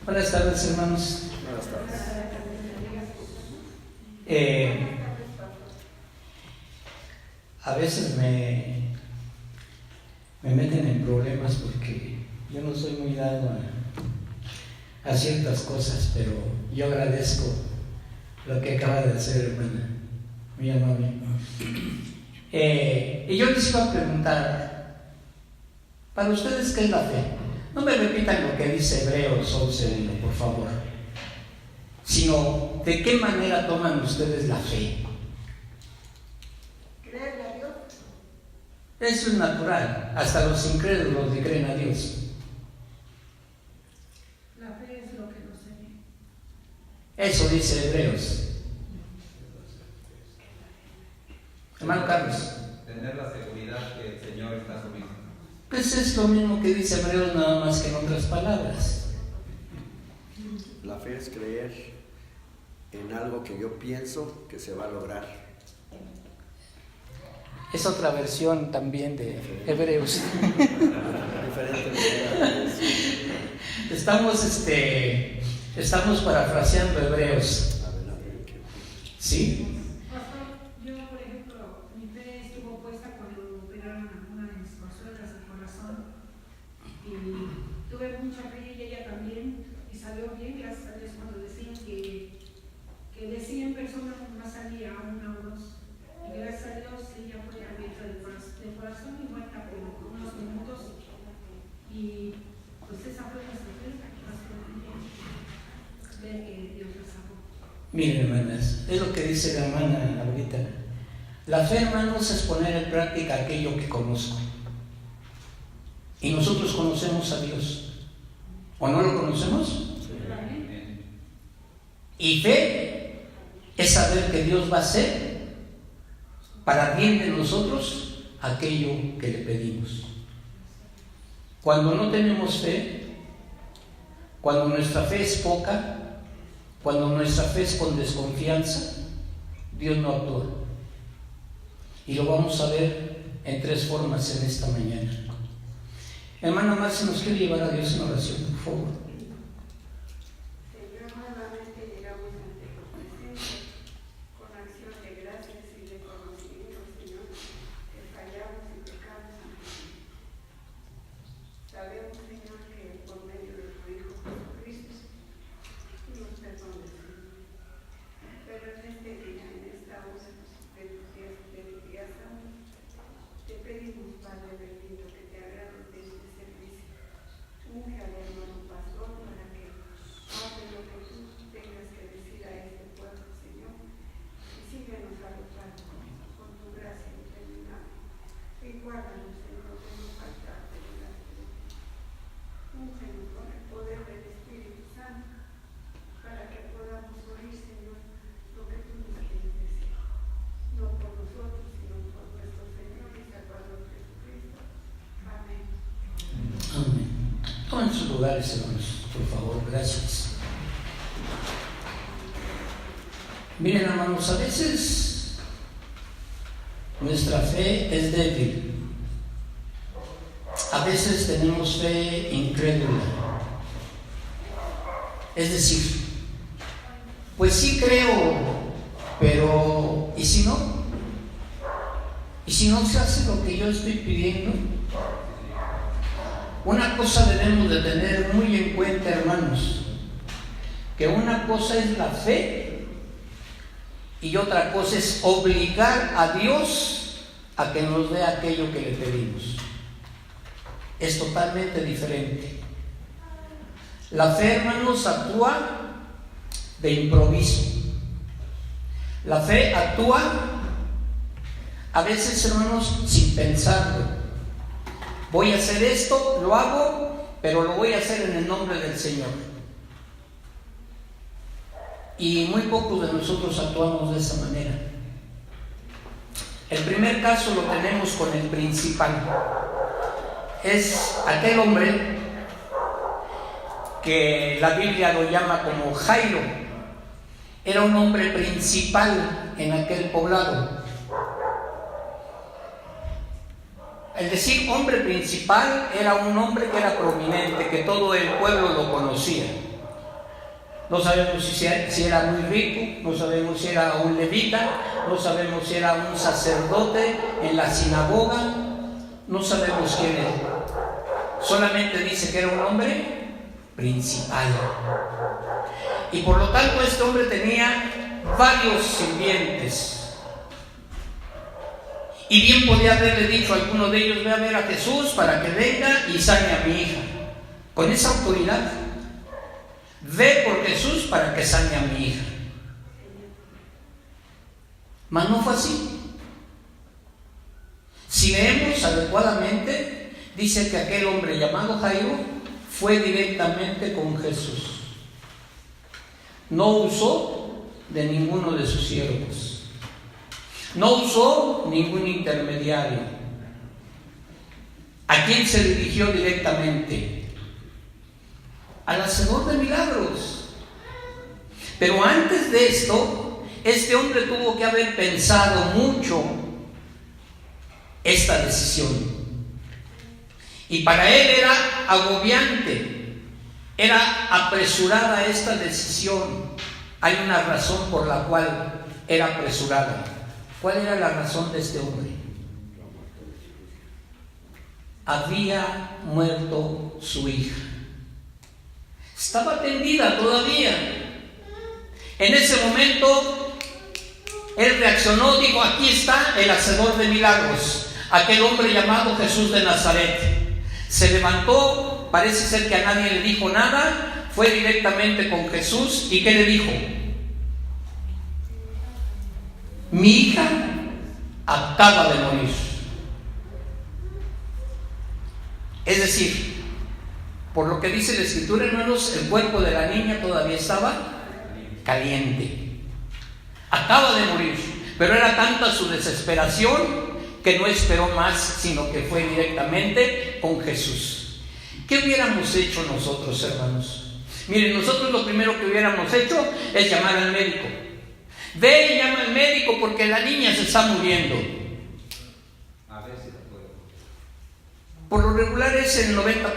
Buenas tardes, hermanos. Buenas tardes. A veces me meten en problemas porque yo no soy muy dado a ciertas cosas, pero yo agradezco lo que acaba de hacer, hermana, muy amable. Y yo les iba a preguntar, para ustedes, ¿qué es la fe? No me repitan lo que dice Hebreos 11:1, por favor, sino de qué manera toman ustedes la fe. Creerle a Dios. Eso es natural, hasta los incrédulos le creen a Dios. La fe es lo que no se ve. Eso dice Hebreos. Hermano Carlos. Tener la seguridad que el Señor está conmigo. Pues es lo mismo que dice Hebreos, nada más que en otras palabras. La fe es creer en algo que yo pienso que se va a lograr. Es otra versión también de Hebreos. Diferente manera de decir. Estamos parafraseando Hebreos. A ver, ¿qué? ¿Sí? Pastor, yo, por ejemplo, mi fe estuvo puesta cuando operaron a una de mis consuelas del corazón. Y tuve mucha fe y ella también. Y salió bien, gracias a Dios, cuando decían que de 100 personas más salía una o dos. Y gracias a Dios ella fue abierta del corazón y muerta por unos minutos. Y pues esa fue nuestra fe, ver que Dios la sacó. Miren, hermanas, es lo que dice la hermana ahorita. La fe, hermanos, es poner en práctica aquello que conozco. Y nosotros conocemos a Dios. ¿O no lo conocemos? Y fe es saber que Dios va a hacer para bien de nosotros aquello que le pedimos. Cuando no tenemos fe, cuando nuestra fe es poca, cuando nuestra fe es con desconfianza, Dios no actúa. Y lo vamos a ver en 3 formas en esta mañana. Hermana Marcia, ¿nos quiere llevar a Dios en oración, por favor? Señor, nuevamente llegamos ante tu presencia con acción de gracias y reconocimiento, Señor, que fallamos y pecamos ante ti. Sabemos, Señor, que por medio de tu Hijo Jesucristo, tú nos perdonas, Señor. Pero en este día, en esta hora de tu día santo, te pedimos, Padre bendito, que te agrades de este servicio. Unge al hermano pastor para que hable lo que tú tengas que decir a este pueblo, Señor, y síguenos alojando con tu gracia interminable. Y guárdanos, Señor, de no faltarte delante de ti. Úngenos con el poder del Espíritu Santo para que podamos oír, Señor, lo que tú nos quieres decir. No por nosotros, sino por nuestro Señor y Salvador Jesucristo. Amén. Amén. Tomen sus lugares, hermanos, por favor, gracias. Miren, hermanos, a veces nuestra fe es débil. A veces tenemos fe incrédula. Es decir, pues sí creo, pero ¿y si no? ¿Y si no se hace lo que yo estoy pidiendo? Una cosa debemos de tener muy en cuenta, hermanos, que una cosa es la fe y otra cosa es obligar a Dios a que nos dé aquello que le pedimos. Es totalmente diferente. La fe, hermanos, actúa de improviso. La fe actúa a veces, hermanos, sin pensarlo. Voy a hacer esto, lo hago, pero lo voy a hacer en el nombre del Señor. Y muy pocos de nosotros actuamos de esa manera. El primer caso lo tenemos con el principal. Es aquel hombre que la Biblia lo llama como Jairo. Era un hombre principal en aquel poblado. El decir hombre principal era un hombre que era prominente, que todo el pueblo lo conocía. no sabemos si era muy rico, no sabemos si era un levita, no sabemos si era un sacerdote en la sinagoga, no sabemos quién era. Solamente dice que era un hombre principal. Y por lo tanto este hombre tenía varios sirvientes. Y bien podía haberle dicho a alguno de ellos: ve a ver a Jesús para que venga y sane a mi hija. Con esa autoridad. Ve por Jesús para que sane a mi hija. Mas no fue así. Si leemos adecuadamente, dice que aquel hombre llamado Jairo fue directamente con Jesús. No usó de ninguno de sus siervos. No usó ningún intermediario. ¿A quién se dirigió directamente? Al hacedor de milagros. Pero antes de esto, este hombre tuvo que haber pensado mucho esta decisión. Y para él era agobiante, era apresurada esta decisión. Hay una razón por la cual era apresurada. ¿Cuál era la razón de este hombre? Había muerto su hija. Estaba tendida todavía. En ese momento, él reaccionó, dijo: aquí está el hacedor de milagros, aquel hombre llamado Jesús de Nazaret. Se levantó, parece ser que a nadie le dijo nada, fue directamente con Jesús. ¿Y qué le dijo? Mi hija acaba de morir. Es decir, por lo que dice la Escritura, hermanos, el cuerpo de la niña todavía estaba caliente. Acaba de morir. Pero era tanta su desesperación que no esperó más, sino que fue directamente con Jesús. ¿Qué hubiéramos hecho nosotros, hermanos? Miren, nosotros lo primero que hubiéramos hecho es llamar al médico. Ve y llama al médico porque la niña se está muriendo. A ver si lo puedo. Por lo regular es el 90%.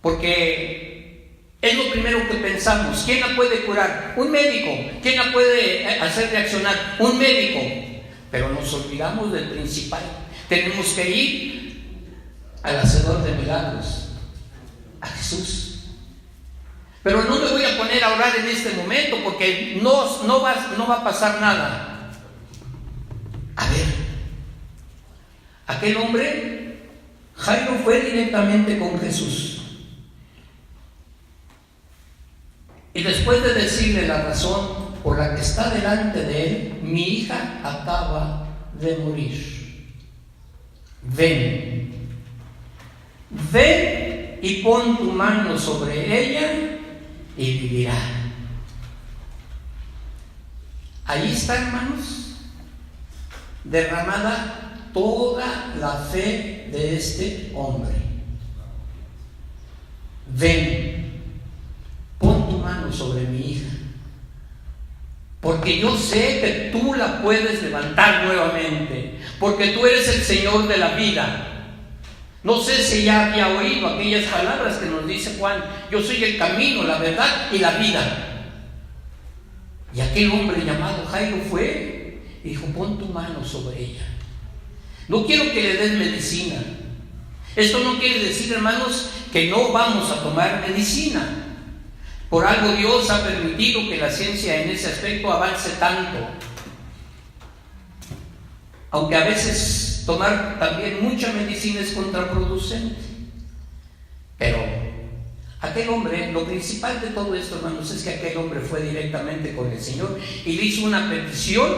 Porque es lo primero que pensamos. ¿Quién la puede curar? Un médico. ¿Quién la puede hacer reaccionar? Un médico. Pero nos olvidamos del principal. Tenemos que ir al hacedor de milagros, a Jesús. Pero no me voy a poner a orar en este momento porque no va a pasar nada. A ver, aquel hombre, Jairo, fue directamente con Jesús. Y después de decirle la razón por la que está delante de él: mi hija acaba de morir. Ven y pon tu mano sobre ella y vivirá. Ahí está, hermanos, derramada toda la fe de este hombre. Ven, pon tu mano sobre mi hija, porque yo sé que tú la puedes levantar nuevamente, porque tú eres el Señor de la vida. No sé si ya había oído aquellas palabras que nos dice Juan: yo soy el camino, la verdad y la vida. Y aquel hombre llamado Jairo fue y dijo: pon tu mano sobre ella. No quiero que le des medicina. Esto no quiere decir, hermanos, que no vamos a tomar medicina. Por algo Dios ha permitido que la ciencia en ese aspecto avance tanto. Aunque a veces tomar también mucha medicina es contraproducente. Pero aquel hombre, lo principal de todo esto, hermanos, es que aquel hombre fue directamente con el Señor y le hizo una petición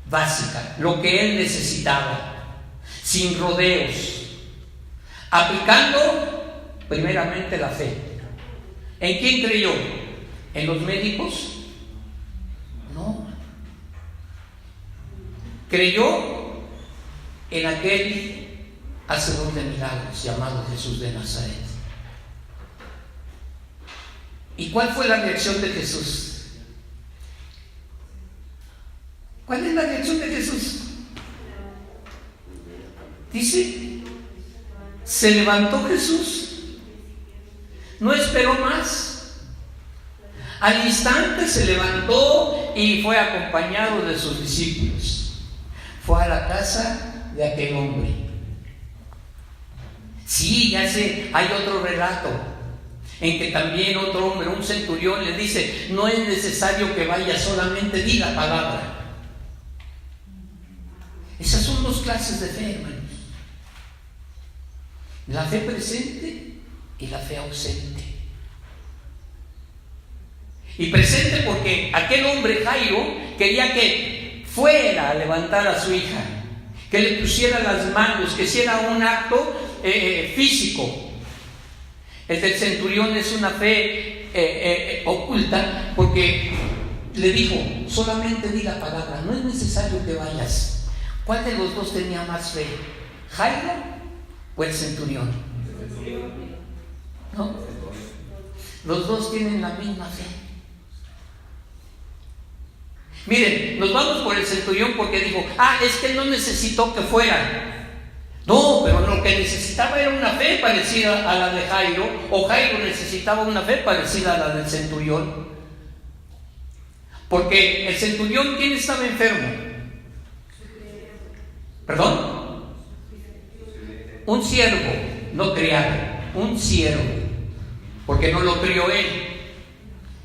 básica, lo que él necesitaba, sin rodeos, aplicando primeramente la fe. ¿En quién creyó? ¿En los médicos? No. Creyó en aquel hacedor de milagros llamado Jesús de Nazaret. ¿Y cuál fue la reacción de Jesús? ¿Cuál es la reacción de Jesús? Dice: se levantó Jesús No esperó más. Al instante se levantó y fue acompañado de sus discípulos. Fue a la casa de aquel hombre. Sí, ya sé, hay otro relato en que también otro hombre, un centurión, le dice: no es necesario que vaya, solamente di la palabra. Esas son dos clases de fe, hermanos: la fe presente y la fe ausente. Y presente porque aquel hombre Jairo quería que fuera a levantar a su hija, que le pusiera las manos, que hiciera un acto físico. El del centurión es una fe oculta, porque le dijo: solamente di la palabra, no es necesario que vayas. ¿Cuál de los dos tenía más fe? ¿Jairo o el centurión? ¿No? Los dos tienen la misma fe. Miren, nos vamos por el centurión porque dijo: es que él no necesitó que fuera. No, pero lo que necesitaba era una fe parecida a la de Jairo, o Jairo necesitaba una fe parecida a la del centurión. Porque el centurión, ¿quién estaba enfermo? ¿Perdón? Un siervo, no criado, un siervo, porque no lo crió él,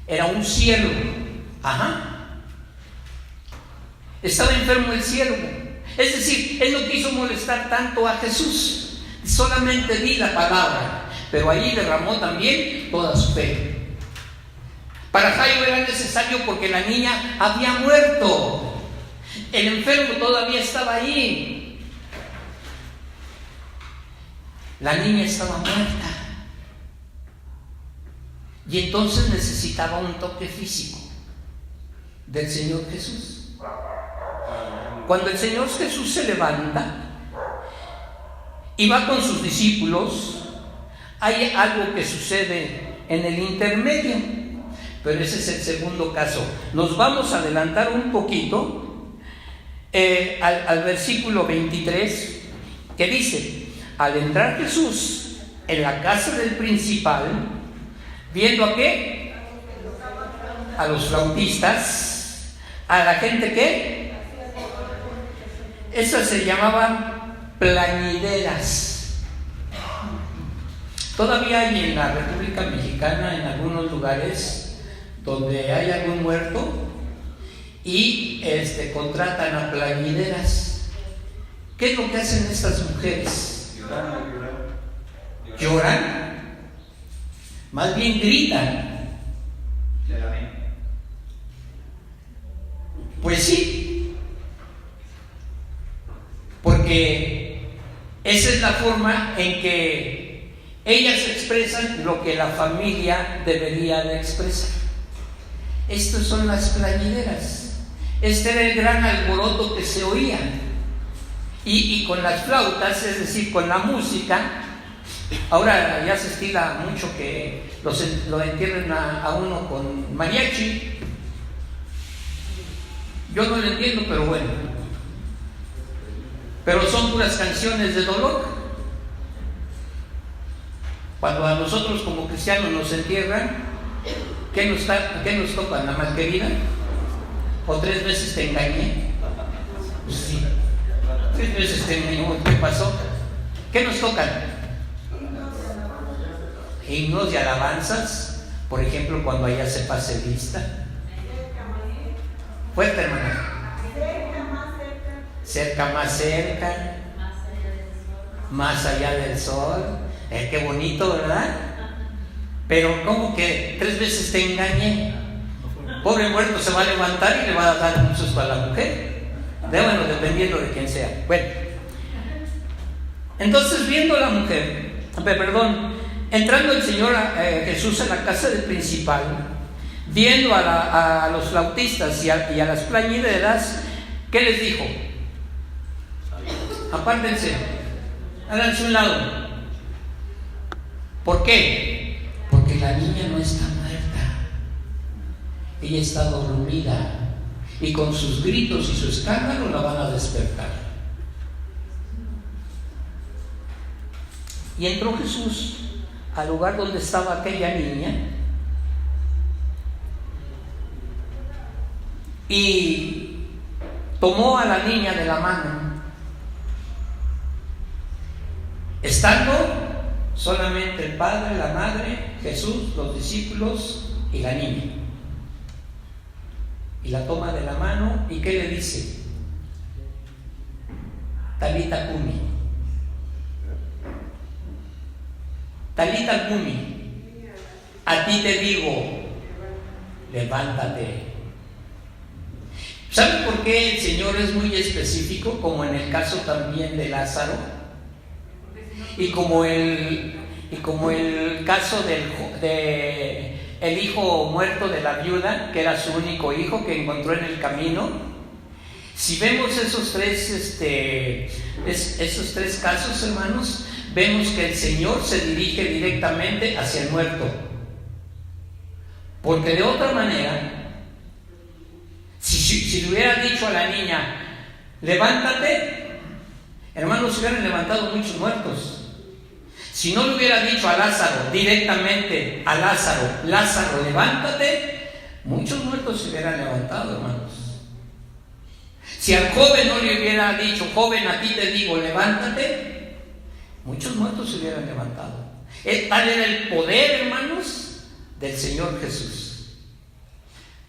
era un siervo. Estaba enfermo el siervo. Es decir, él no quiso molestar tanto a Jesús, solamente di la palabra, pero ahí derramó también toda su fe. Para Jairo era necesario porque la niña había muerto, el enfermo todavía estaba ahí, la niña estaba muerta, y entonces necesitaba un toque físico del Señor Jesús. Cuando el Señor Jesús se levanta y va con sus discípulos, hay algo que sucede en el intermedio, pero ese es el segundo caso. Nos vamos a adelantar un poquito al versículo 23, que dice: al entrar Jesús en la casa del principal, viendo ¿a qué? A los flautistas, a la gente ¿qué? Esas se llamaban plañideras. Todavía hay en la República Mexicana, en algunos lugares donde hay algún muerto, y contratan a plañideras. ¿Qué es lo que hacen estas mujeres? ¿Lloran? Más bien gritan. Pues sí, porque esa es la forma en que ellas expresan lo que la familia debería de expresar. Estas son las plañideras. Este era el gran alboroto que se oía. Y con las flautas, es decir, con la música. Ahora ya se estila mucho que lo entierren a uno con mariachi. Yo no lo entiendo, pero bueno. Pero son puras canciones de dolor. Cuando a nosotros como cristianos nos entierran, ¿qué nos tocan? ¿La malquerida? ¿O 3 veces te engañé? Pues sí, 3 veces te engañé. ¿Qué pasó? ¿Qué nos tocan? Himnos y alabanzas, por ejemplo, cuando allá se pase lista. Fuerte, hermana. Cerca, más cerca, más allá del sol. Qué bonito, ¿verdad? Pero ¿cómo que 3 veces te engañé? Pobre muerto se va a levantar y le va a dar un susto a la mujer. Bueno, dependiendo de quién sea. Bueno, entonces viendo a la mujer, entrando el Señor Jesús en la casa del principal, viendo a los flautistas y a las plañideras, ¿qué les dijo? Apártense, háganse un lado. ¿Por qué? Porque la niña no está muerta, ella está dormida, y con sus gritos y su escándalo la van a despertar. Y entró Jesús al lugar donde estaba aquella niña y tomó a la niña de la mano, estando solamente el padre, la madre, Jesús, los discípulos y la niña. Y la toma de la mano, ¿y qué le dice? Talita Kumi. Talita Kumi, a ti te digo, levántate. ¿Sabe por qué el Señor es muy específico? Como en el caso también de Lázaro, y como el caso de el hijo muerto de la viuda, que era su único hijo que encontró en el camino. Si vemos esos tres casos, hermanos, vemos que el Señor se dirige directamente hacia el muerto, porque de otra manera, si le hubiera dicho a la niña, levántate, hermanos, se hubieran levantado muchos muertos. Si no le hubiera dicho a Lázaro directamente, a Lázaro, levántate, muchos muertos se hubieran levantado, hermanos. Si al joven no le hubiera dicho, joven, a ti te digo, levántate, muchos muertos se hubieran levantado. Tal era el poder, hermanos, del Señor Jesús.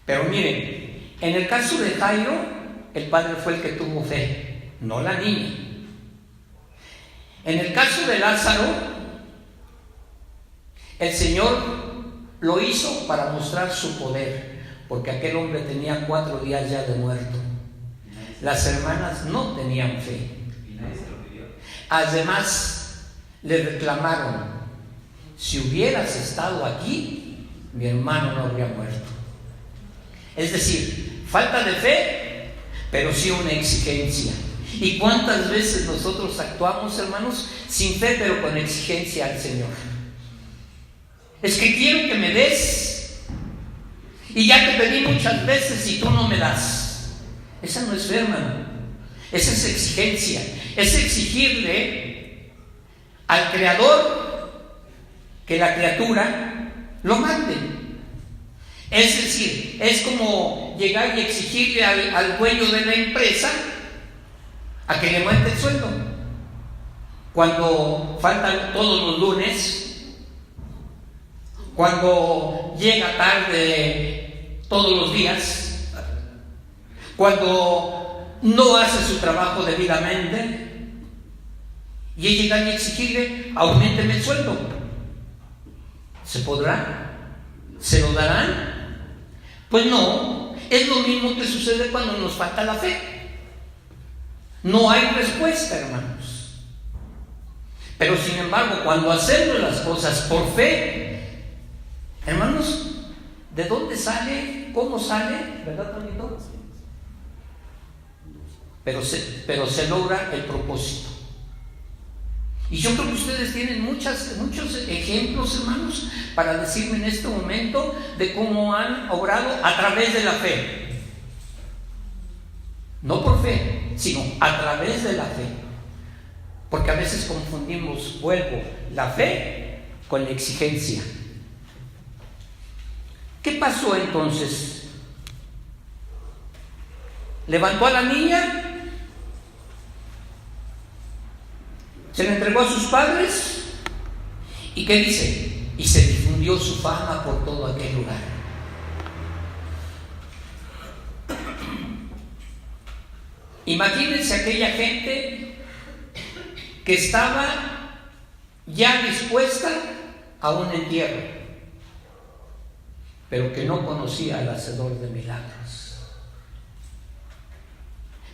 Pero miren, en el caso de Jairo, el padre fue el que tuvo fe, no la niña. En el caso de Lázaro, el Señor lo hizo para mostrar su poder, porque aquel hombre tenía 4 días ya de muerto. Las hermanas no tenían fe. Además, le reclamaron, si hubieras estado aquí, mi hermano no habría muerto. Es decir, falta de fe, pero sí una exigencia. ¿Y cuántas veces nosotros actuamos, hermanos, sin fe, pero con exigencia al Señor? Es que quiero que me des, y ya te pedí muchas veces y tú no me das. Esa no es fe, hermano. Esa es exigencia. Es exigirle al Creador que la criatura lo mande. Es decir, es como llegar y exigirle al dueño de la empresa a que le aumente el sueldo. Cuando faltan todos los lunes, cuando llega tarde todos los días, cuando no hace su trabajo debidamente, y llegan y exigirle, auménteme el sueldo. ¿Se podrá? ¿Se lo darán? Pues no, es lo mismo que sucede cuando nos falta la fe. No hay respuesta, hermanos. Pero sin embargo, cuando hacemos las cosas por fe, hermanos, ¿de dónde sale? ¿Cómo sale? ¿Verdad, Tonito? Pero se logra el propósito. Y yo creo que ustedes tienen muchos ejemplos, hermanos, para decirme en este momento de cómo han obrado a través de la fe. No por fe, sino a través de la fe. Porque a veces confundimos, la fe con la exigencia. ¿Qué pasó entonces? Levantó a la niña, se la entregó a sus padres, ¿y qué dice? Y se difundió su fama por todo aquel lugar. Imagínense aquella gente que estaba ya dispuesta a un entierro, pero que no conocía al hacedor de milagros,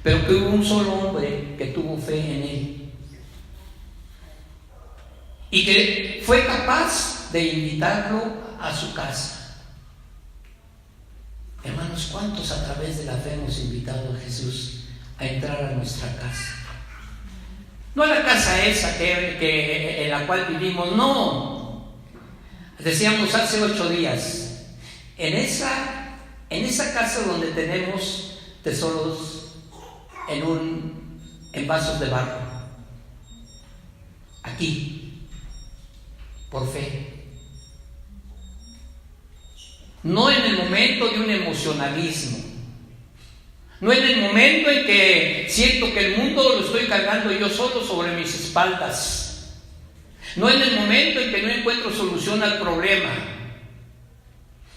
pero que hubo un solo hombre que tuvo fe en él y que fue capaz de invitarlo a su casa. Hermanos, ¿cuántos a través de la fe hemos invitado a Jesús a entrar a nuestra casa? No a la casa esa en la cual vivimos, no. Decíamos hace 8 días, en esa casa donde tenemos tesoros en vasos de barro. Aquí por fe. No en el momento de un emocionalismo. No en el momento en que siento que el mundo lo estoy cargando yo solo sobre mis espaldas. No en el momento en que no encuentro solución al problema,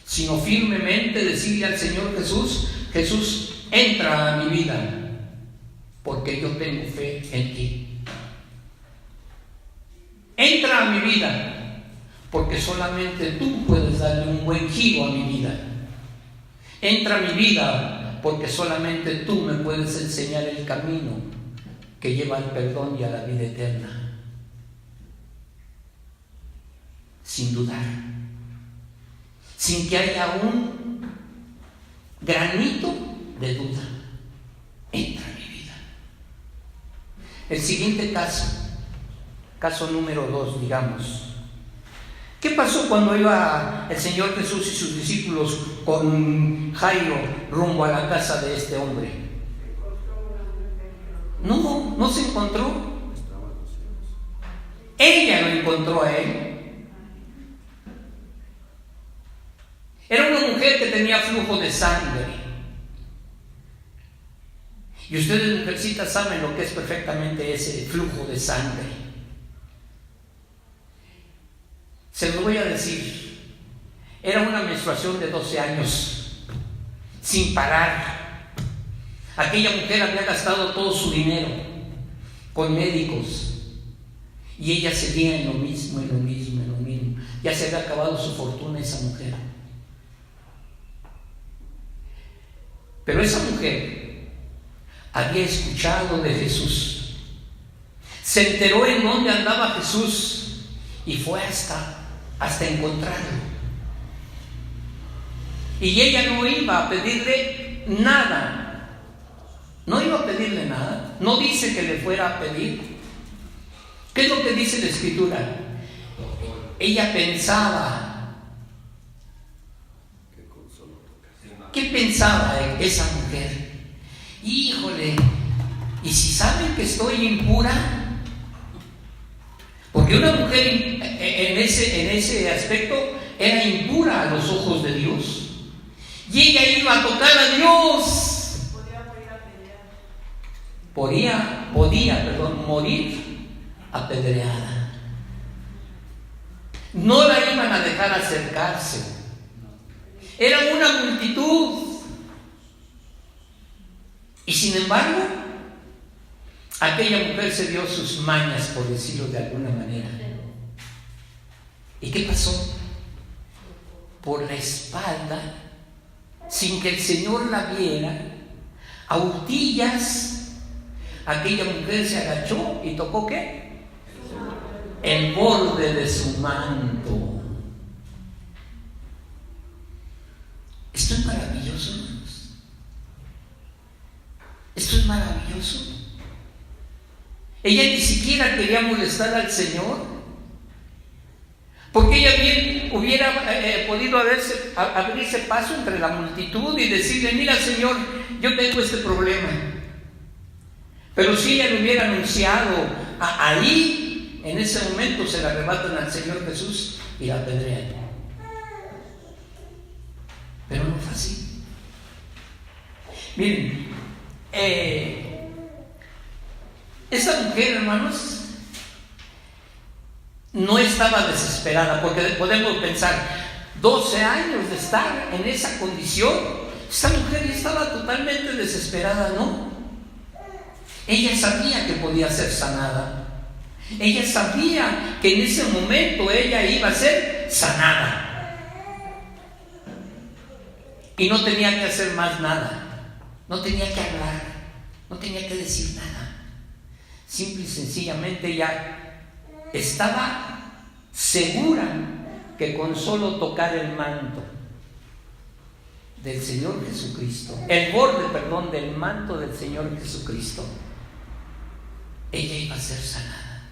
sino firmemente decirle al Señor Jesús: Jesús, entra a mi vida, porque yo tengo fe en ti. Entra a mi vida, porque solamente tú puedes darle un buen giro a mi vida. Entra a mi vida, porque solamente tú me puedes enseñar el camino que lleva al perdón y a la vida eterna. Sin dudar, sin que haya un granito de duda, entra en mi vida. El siguiente caso número 2, digamos. ¿Qué pasó cuando iba el Señor Jesús y sus discípulos con Jairo rumbo a la casa de este hombre? No se encontró. Ella lo encontró a él. Era una mujer que tenía flujo de sangre. Y ustedes, mujercitas, saben lo que es perfectamente ese flujo de sangre. Se lo voy a decir. Era una menstruación de 12 años, sin parar. Aquella mujer había gastado todo su dinero con médicos. Y ella seguía en lo mismo. Ya se había acabado su fortuna esa mujer. Pero esa mujer había escuchado de Jesús, se enteró en dónde andaba Jesús y fue hasta encontrarlo. Y ella no iba a pedirle nada. No dice que le fuera a pedir. ¿Qué es lo que dice la Escritura? Ella pensaba. ¿Qué pensaba esa mujer? Híjole, ¿y si saben que estoy impura? Porque una mujer en ese aspecto era impura a los ojos de Dios. Y ella iba a tocar a Dios. Podía morir apedreada. No la iban a dejar acercarse. Era una multitud. Y sin embargo, aquella mujer se dio sus mañas, por decirlo de alguna manera. ¿Y qué pasó? Por la espalda, sin que el Señor la viera, a hurtillas, aquella mujer se agachó y tocó ¿qué? El borde de su manto. Esto es maravilloso, hermanos. Esto es maravilloso. Ella ni siquiera quería molestar al Señor, porque ella bien hubiera podido abrirse paso entre la multitud y decirle: mira, Señor, yo tengo este problema. Pero si ella le hubiera anunciado ahí, en ese momento se la arrebatan al Señor Jesús y la apedrean. Pero no fue así. Miren, esa mujer, hermanos, no estaba desesperada, porque podemos pensar, 12 años de estar en esa condición, esta mujer ya estaba totalmente desesperada, ¿no? Ella sabía que podía ser sanada. Ella sabía que en ese momento ella iba a ser sanada. Y no tenía que hacer más nada, no tenía que hablar, no tenía que decir nada. Simple y sencillamente ella estaba segura que con solo tocar el manto del Señor Jesucristo, el borde, del manto del Señor Jesucristo, ella iba a ser sanada.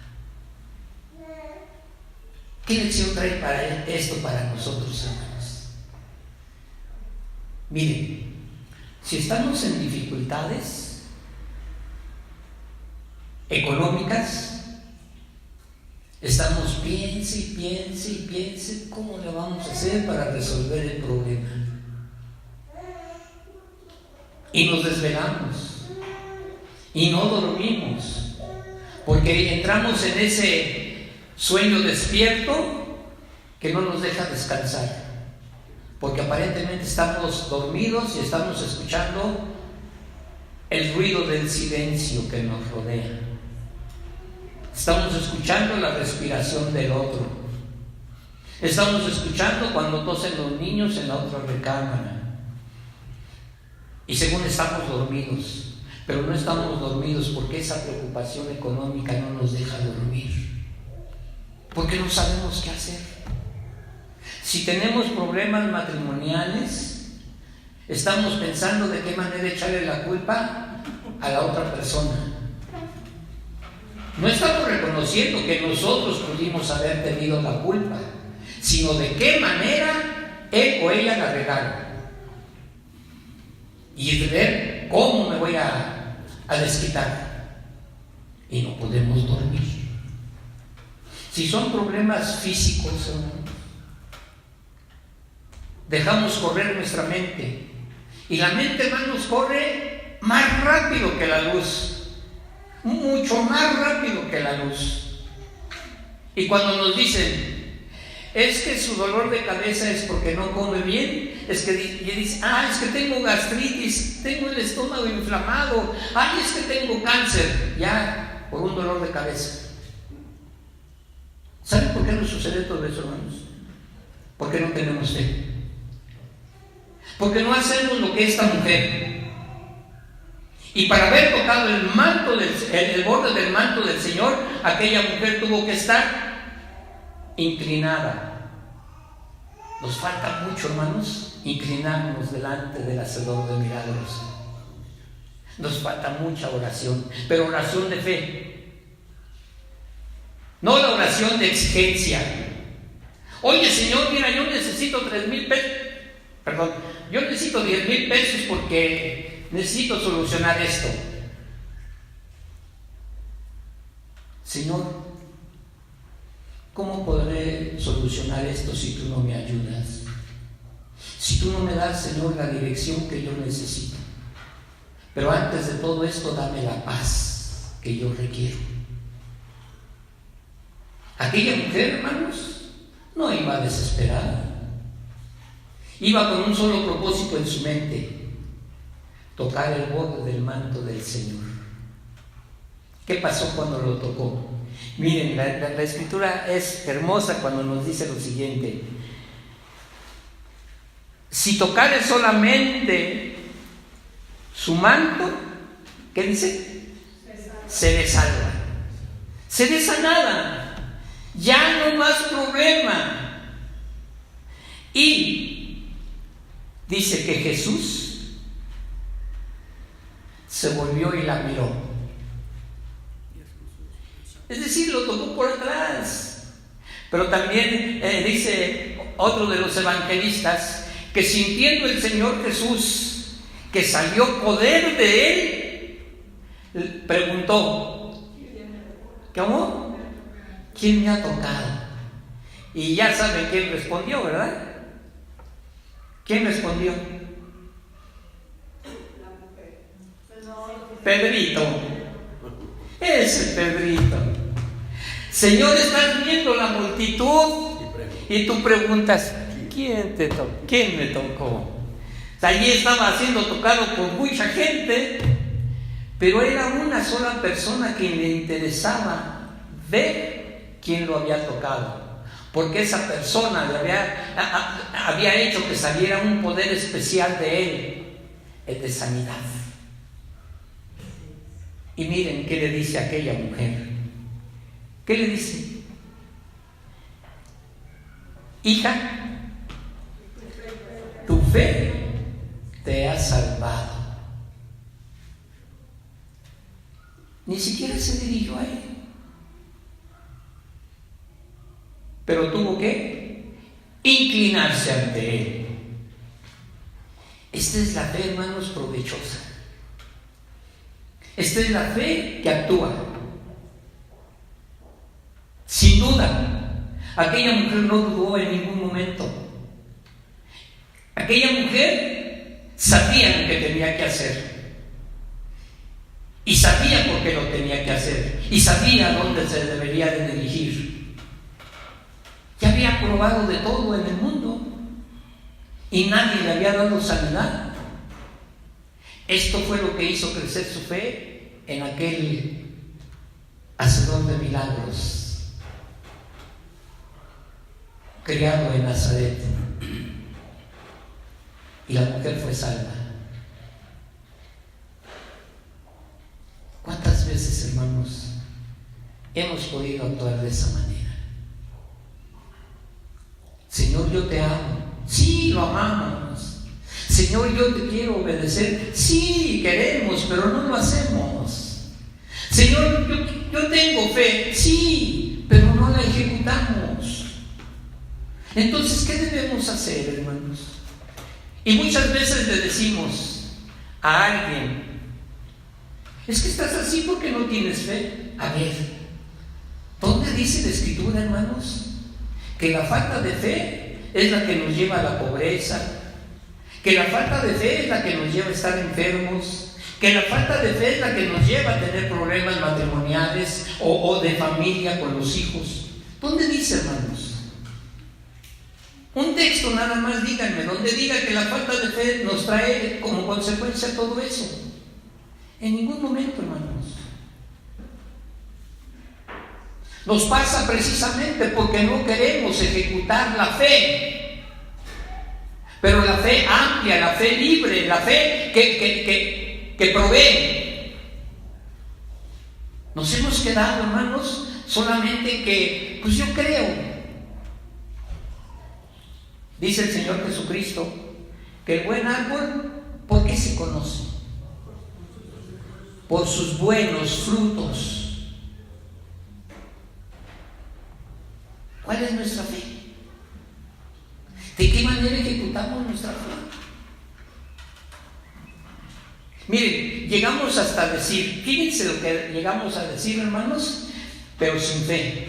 ¿Qué lección trae esto para nosotros, hermanos? Miren, si estamos en dificultades económicas, Estamos piense y piense y piense cómo le vamos a hacer para resolver el problema. Y nos desvelamos y no dormimos, porque entramos en ese sueño despierto que no nos deja descansar, porque aparentemente estamos dormidos y estamos escuchando el ruido del silencio que nos rodea. Estamos escuchando la respiración del otro. Estamos escuchando cuando tosen los niños en la otra recámara. Y según estamos dormidos, pero no estamos dormidos porque esa preocupación económica no nos deja dormir. Porque no sabemos qué hacer. Si tenemos problemas matrimoniales, estamos pensando de qué manera echarle la culpa a la otra persona. No estamos reconociendo que nosotros pudimos haber tenido la culpa, sino de qué manera él o ella la regaron. Y de ver cómo me voy a desquitar. Y no podemos dormir. Si son problemas físicos, dejamos correr nuestra mente. Y la mente, hermanos, corre más rápido que la luz. Mucho más rápido que la luz. Y cuando nos dicen, es que su dolor de cabeza es porque no come bien, es que dice, es que tengo gastritis, tengo el estómago inflamado, es que tengo cáncer, ya, por un dolor de cabeza. ¿Saben por qué nos sucede todo eso, hermanos? Porque no tenemos fe. Porque no hacemos lo que esta mujer. Y para haber tocado el borde del manto del Señor, aquella mujer tuvo que estar inclinada. Nos falta mucho, hermanos, inclinarnos delante del hacedor de milagros. Nos falta mucha oración, pero oración de fe. No la oración de exigencia. Oye, Señor, mira, yo necesito 3,000 pesos. Perdón, yo necesito 10,000 pesos porque necesito solucionar esto. Señor, ¿cómo podré solucionar esto si tú no me ayudas? Si tú no me das, Señor, la dirección que yo necesito. Pero antes de todo esto, dame la paz que yo requiero. Aquella mujer, hermanos, no iba desesperada. Iba con un solo propósito en su mente: tocar el borde del manto del Señor. ¿Qué pasó cuando lo tocó? Miren, la escritura es hermosa cuando nos dice lo siguiente: si tocare solamente su manto, ¿qué dice? Seré salva. Seré sanada. Ya no más problema. Y dice que Jesús se volvió y la miró. Es decir, lo tocó por atrás. Pero también dice otro de los evangelistas que sintiendo el Señor Jesús que salió poder de él, preguntó: ¿cómo? ¿Quién me ha tocado? Y ya saben quién respondió, ¿verdad? ¿Quién respondió? Pedrito. Ese Pedrito. Señor, estás viendo la multitud y tú preguntas: ¿quién te tocó? ¿Quién me tocó? Allí estaba siendo tocado por mucha gente, pero era una sola persona quien le interesaba ver quién lo había tocado, porque esa persona había hecho que saliera un poder especial de él, el de sanidad. Y miren qué le dice a aquella mujer. ¿Qué le dice? Hija, tu fe te ha salvado. Ni siquiera se dirigió a él, pero tuvo que inclinarse ante él. Esta es la fe, hermanos, provechosa. Esta es la fe que actúa. Si Sin duda, aquella mujer no dudó en ningún momento. Aquella mujer sabía lo que tenía que hacer. Y sabía por qué lo tenía que hacer. Y sabía a dónde se debería de dirigir. Ya había probado de todo en el mundo. Y nadie le había dado sanidad. Esto fue lo que hizo crecer su fe en aquel hacedor de milagros, criado en Nazaret. Y la mujer fue salva. ¿Cuántas veces, hermanos, hemos podido actuar de esa manera? Señor, yo te amo. Sí, lo amamos. Señor, yo te quiero obedecer. Sí, queremos, pero no lo hacemos. Señor, yo tengo fe. Sí, pero no la ejecutamos. Entonces, ¿qué debemos hacer, hermanos? Y muchas veces le decimos a alguien: es que estás así porque no tienes fe. A ver, ¿dónde dice la Escritura, hermanos, que la falta de fe es la que nos lleva a la pobreza? Que la falta de fe es la que nos lleva a estar enfermos. Que la falta de fe es la que nos lleva a tener problemas matrimoniales o de familia con los hijos. ¿Dónde dice, hermanos? Un texto nada más, díganme, donde diga que la falta de fe nos trae como consecuencia todo eso. En ningún momento, hermanos. Nos pasa precisamente porque no queremos ejecutar la fe. Pero la fe amplia, la fe libre, la fe que provee. Nos hemos quedado, hermanos, solamente que, pues yo creo. Dice el Señor Jesucristo que el buen árbol, ¿por qué se conoce? Por sus buenos frutos. ¿Cuál es nuestra fe? ¿De qué manera ejecutamos nuestra fe? Miren, llegamos hasta decir, fíjense lo que llegamos a decir, hermanos, pero sin fe.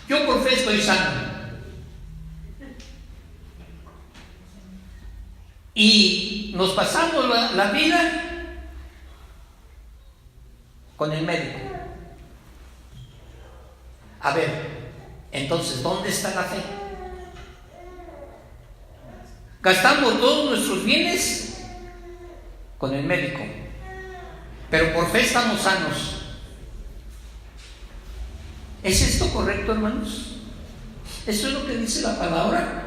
Yo por fe estoy sano. Y nos pasamos la vida con el médico. A ver, entonces, ¿dónde está la fe? Gastamos todos nuestros bienes con el médico, pero por fe estamos sanos. ¿Es esto correcto, hermanos? ¿Eso es lo que dice la palabra?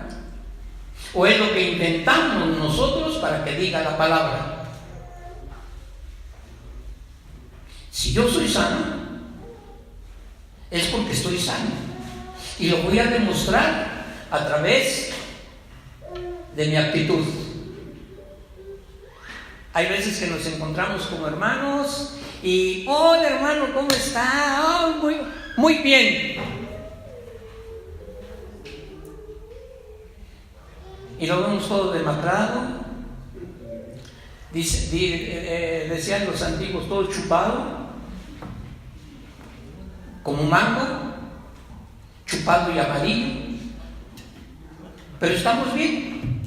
¿O es lo que inventamos nosotros para que diga la palabra? Si yo soy sano, es porque estoy sano. Y lo voy a demostrar a través de mi actitud. Hay veces que nos encontramos como hermanos y: hola hermano, ¿cómo está? Oh, muy bien. Y lo vemos todo demacrado. Decían los antiguos, todo chupado, como mango, chupado y amarillo. Pero estamos bien.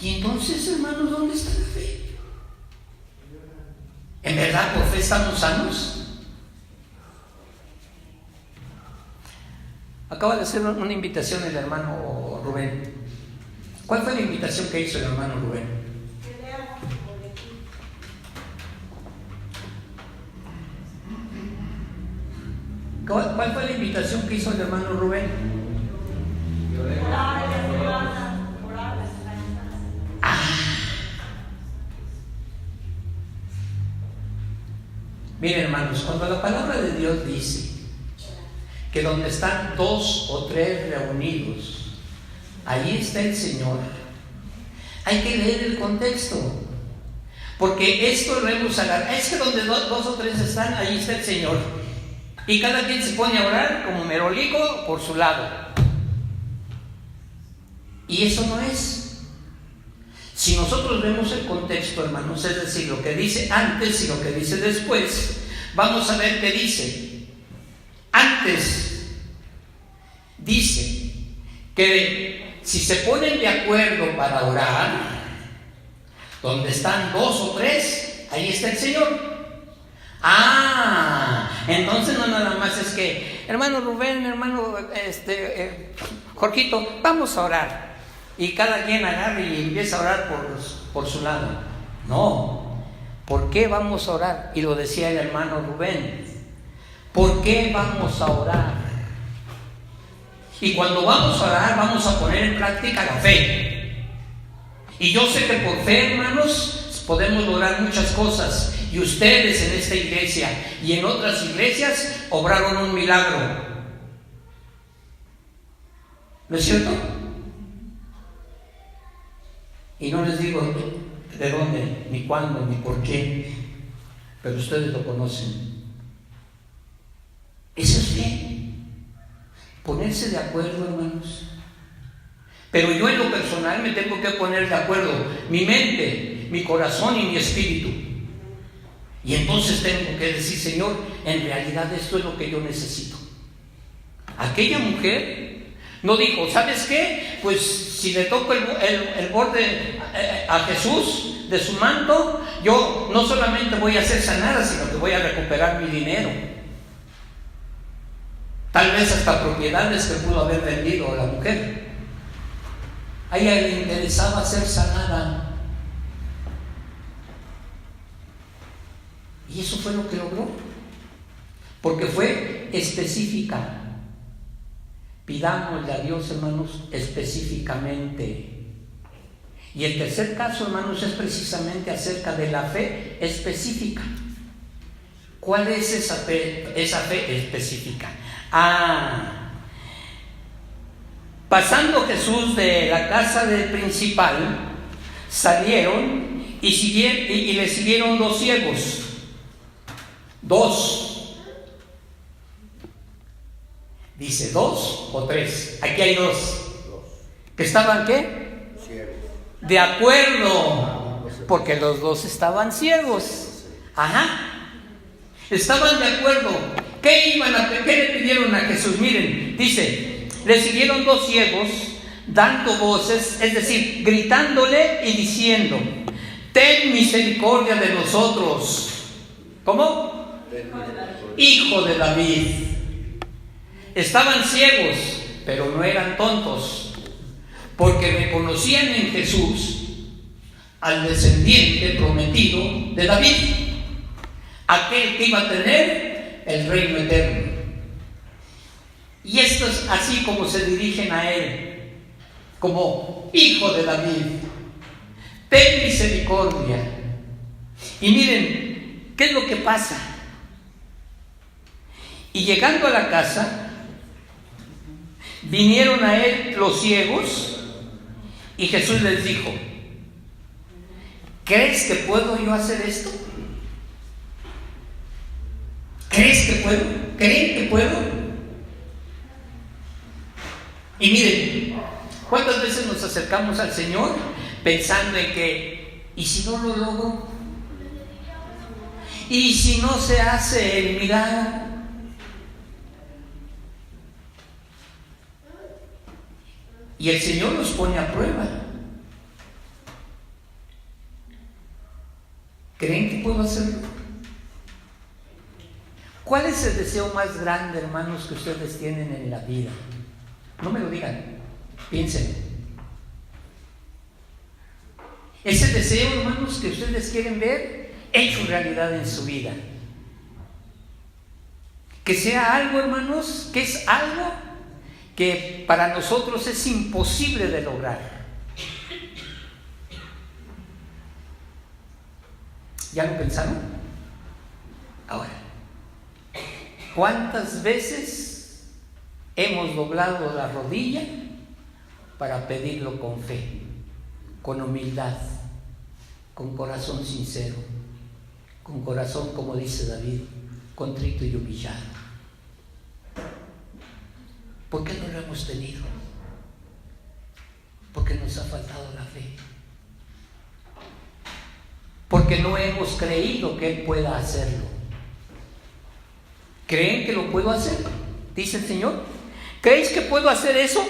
Y entonces, hermanos, ¿dónde está la fe? ¿En verdad por fe estamos sanos? Acaba de hacer una invitación el hermano Rubén. ¿Cuál fue la invitación que hizo el hermano Rubén? Que leamos el boletín. ¿Cuál fue la invitación que hizo el hermano Rubén? Miren, hermanos, cuando la palabra de Dios dice que donde están 2 o 3 reunidos, ahí está el Señor, hay que leer el contexto, porque esto lo hemos agarrado. Es que donde 2 o 3 están, ahí está el Señor, y cada quien se pone a orar como merolico por su lado, y eso no es. Si nosotros vemos el contexto, hermanos, es decir, lo que dice antes y lo que dice después, vamos a ver qué dice. Antes dice que si se ponen de acuerdo para orar, donde están 2 o 3, ahí está el Señor. Entonces no nada más es que, hermano Rubén, hermano Jorgito, vamos a orar. Y cada quien agarra y empieza a orar por su lado. No. ¿Por qué vamos a orar? Y lo decía el hermano Rubén. ¿Por qué vamos a orar? Y cuando vamos a orar, vamos a poner en práctica la fe. Y yo sé que por fe, hermanos, podemos lograr muchas cosas. Y ustedes en esta iglesia y en otras iglesias obraron un milagro. ¿No es cierto? Y no les digo de dónde, ni cuándo, ni por qué, pero ustedes lo conocen. Eso es bien. Ponerse de acuerdo, hermanos. Pero yo en lo personal me tengo que poner de acuerdo, mi mente, mi corazón y mi espíritu. Y entonces tengo que decir, Señor, en realidad esto es lo que yo necesito. Aquella mujer no dijo, ¿sabes qué? Pues si le toco el borde a Jesús de su manto, yo no solamente voy a ser sanada, sino que voy a recuperar mi dinero. Tal vez hasta propiedades que pudo haber vendido la mujer. A ella le interesaba ser sanada. Y eso fue lo que logró, porque fue específica. Pidámosle a Dios, hermanos, específicamente. Y el tercer caso, hermanos, es precisamente acerca de la fe específica. ¿Cuál es esa fe específica? Pasando Jesús de la casa del principal, salieron y le siguieron 2 ciegos. 2. Dice 2 o 3. Aquí hay 2. ¿Que estaban qué? Ciegos. De acuerdo. Porque los 2 estaban ciegos. Estaban de acuerdo. ¿Qué le pidieron a Jesús? Miren, dice, le siguieron 2 ciegos dando voces, es decir, gritándole y diciendo, ten misericordia de nosotros. ¿Cómo? Hijo de David. Estaban ciegos, pero no eran tontos, porque reconocían en Jesús al descendiente prometido de David, aquel que iba a tener el reino eterno. Y esto es así como se dirigen a él, como hijo de David, ten misericordia. Y miren, ¿qué es lo que pasa? Y llegando a la casa, vinieron a él los ciegos y Jesús les dijo, ¿crees que puedo yo hacer esto? ¿Crees que puedo? ¿Creen que puedo? Y miren, ¿cuántas veces nos acercamos al Señor pensando en que, ¿y si no lo logro? ¿Y si no se hace el milagro? Y el Señor nos pone a prueba. ¿Creen que puedo hacerlo? ¿Cuál es el deseo más grande, hermanos, que ustedes tienen en la vida? No me lo digan, piensen. Ese deseo, hermanos, que ustedes quieren ver hecho realidad en su vida. Que sea algo, hermanos, que es algo que para nosotros es imposible de lograr. ¿Ya lo pensaron? Ahora, ¿cuántas veces hemos doblado la rodilla para pedirlo con fe, con humildad, con corazón sincero, con corazón, como dice David, contrito y humillado? ¿Por qué no lo hemos tenido? Porque nos ha faltado la fe. Porque no hemos creído que Él pueda hacerlo. ¿Creen que lo puedo hacer? dice el Señor. ¿Creéis que puedo hacer eso?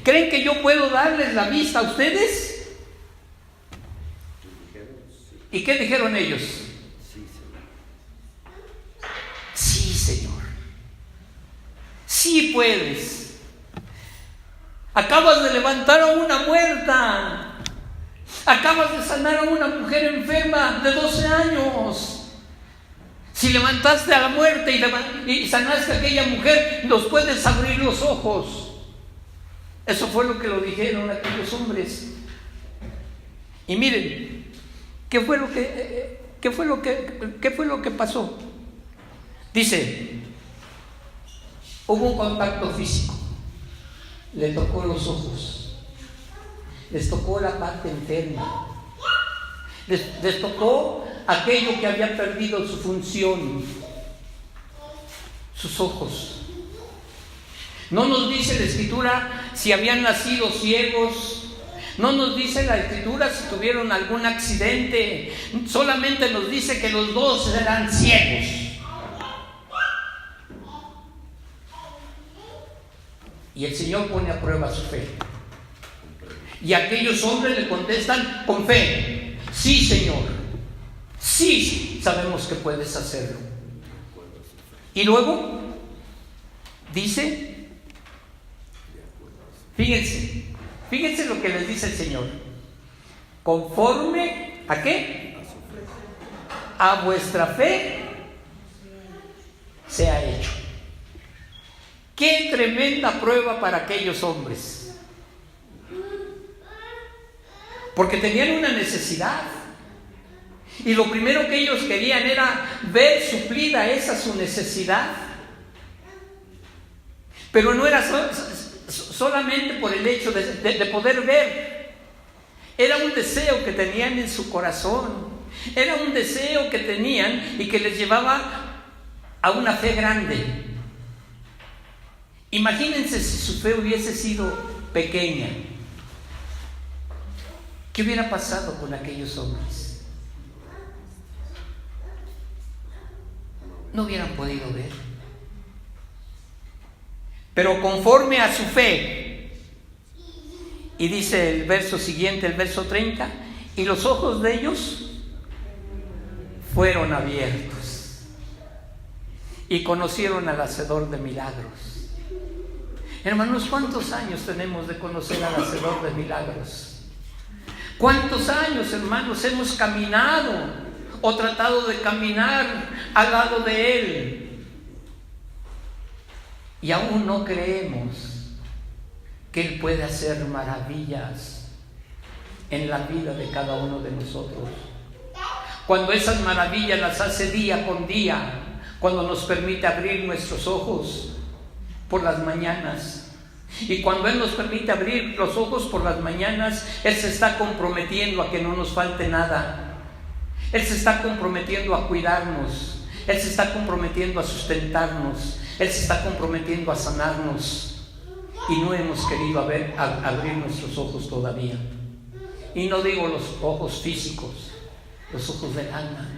¿Creen que yo puedo darles la vista a ustedes? ¿Y qué dijeron ellos? Sí, Señor. Sí puedes. Acabas de levantar a una muerta. Acabas de sanar a una mujer enferma de 12 años. Si levantaste a la muerte y sanaste a aquella mujer, nos puedes abrir los ojos. Eso fue lo que lo dijeron aquellos hombres. Y miren, ¿qué fue lo que pasó? Dice, hubo un contacto físico. Le tocó los ojos, les tocó la parte enferma, les tocó aquello que había perdido su función, sus ojos. No nos dice la Escritura si habían nacido ciegos, no nos dice la Escritura si tuvieron algún accidente, solamente nos dice que los dos eran ciegos. Y el Señor pone a prueba su fe. Y aquellos hombres le contestan con fe: sí, Señor, sí, sabemos que puedes hacerlo. Y luego dice, fíjense lo que les dice el Señor: conforme ¿a qué? A vuestra fe se ha hecho. Qué tremenda prueba para aquellos hombres, porque tenían una necesidad, y lo primero que ellos querían era ver suplida esa su necesidad. Pero no era solamente por el hecho de poder ver, era un deseo que tenían en su corazón, era un deseo que tenían y que les llevaba a una fe grande. Imagínense si su fe hubiese sido pequeña. ¿Qué hubiera pasado con aquellos hombres? No hubieran podido ver. Pero conforme a su fe, y dice el verso siguiente, el verso 30, y los ojos de ellos fueron abiertos y conocieron al hacedor de milagros. Hermanos, ¿cuántos años tenemos de conocer al hacedor de milagros? ¿Cuántos años, hermanos, hemos caminado o tratado de caminar al lado de Él? Y aún no creemos que Él puede hacer maravillas en la vida de cada uno de nosotros. Cuando esas maravillas las hace día con día, cuando nos permite abrir nuestros ojos por las mañanas. Y cuando Él nos permite abrir los ojos por las mañanas, Él se está comprometiendo a que no nos falte nada. Él se está comprometiendo a cuidarnos. Él se está comprometiendo a sustentarnos. Él se está comprometiendo a sanarnos. Y no hemos querido abrir nuestros ojos todavía. Y no digo los ojos físicos, los ojos del alma.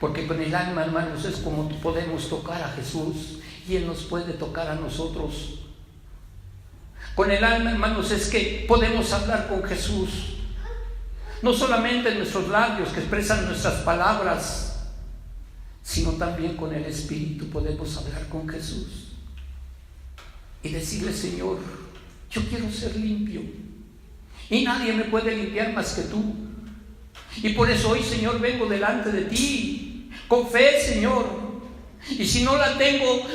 Porque con el alma, hermanos, es como podemos tocar a Jesús y Él nos puede tocar a nosotros. Con el alma, hermanos, es que podemos hablar con Jesús. No solamente en nuestros labios que expresan nuestras palabras, sino también con el Espíritu podemos hablar con Jesús y decirle: Señor, yo quiero ser limpio y nadie me puede limpiar más que tú. Y por eso hoy, Señor, vengo delante de ti con fe, Señor. Y si no la tengo,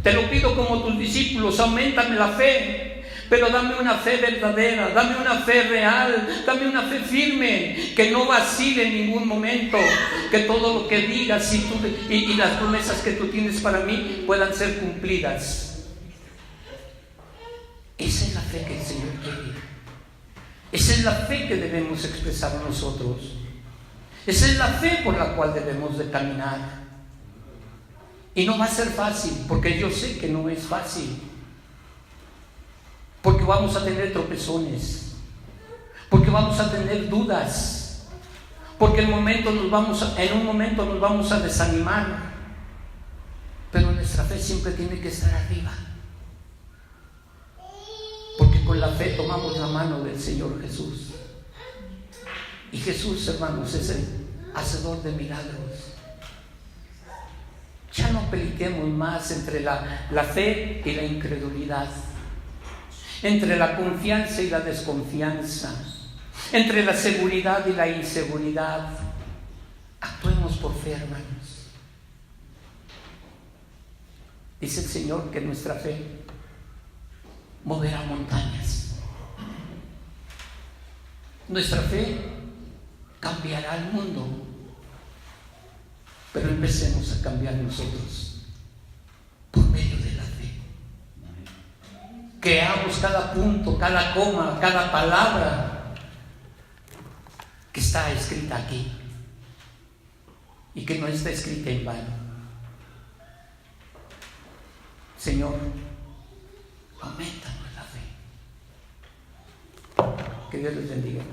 te lo pido como tus discípulos: auméntame la fe. Pero dame una fe verdadera, dame una fe real, dame una fe firme, que no vacile en ningún momento, que todo lo que digas y las promesas que tú tienes para mí puedan ser cumplidas. Esa es la fe que el Señor quiere. Esa es la fe que debemos expresar nosotros. Esa es la fe por la cual debemos de caminar. Y no va a ser fácil, porque yo sé que no es fácil. Porque vamos a tener tropezones, porque vamos a tener dudas, porque en un momento nos vamos a desanimar. Pero nuestra fe siempre tiene que estar arriba. Porque con la fe tomamos la mano del Señor Jesús. Y Jesús, hermanos, es el hacedor de milagros. Ya no peleemos más entre la fe y la incredulidad, entre la confianza y la desconfianza, entre la seguridad y la inseguridad. Actuemos por fe, hermanos. Dice el Señor que nuestra fe moverá montañas. Nuestra fe cambiará el mundo, pero empecemos a cambiar nosotros por medio de la fe. Creamos cada punto, cada coma, cada palabra que está escrita aquí y que no está escrita en vano. Señor, aumentanos la fe. Que Dios les bendiga.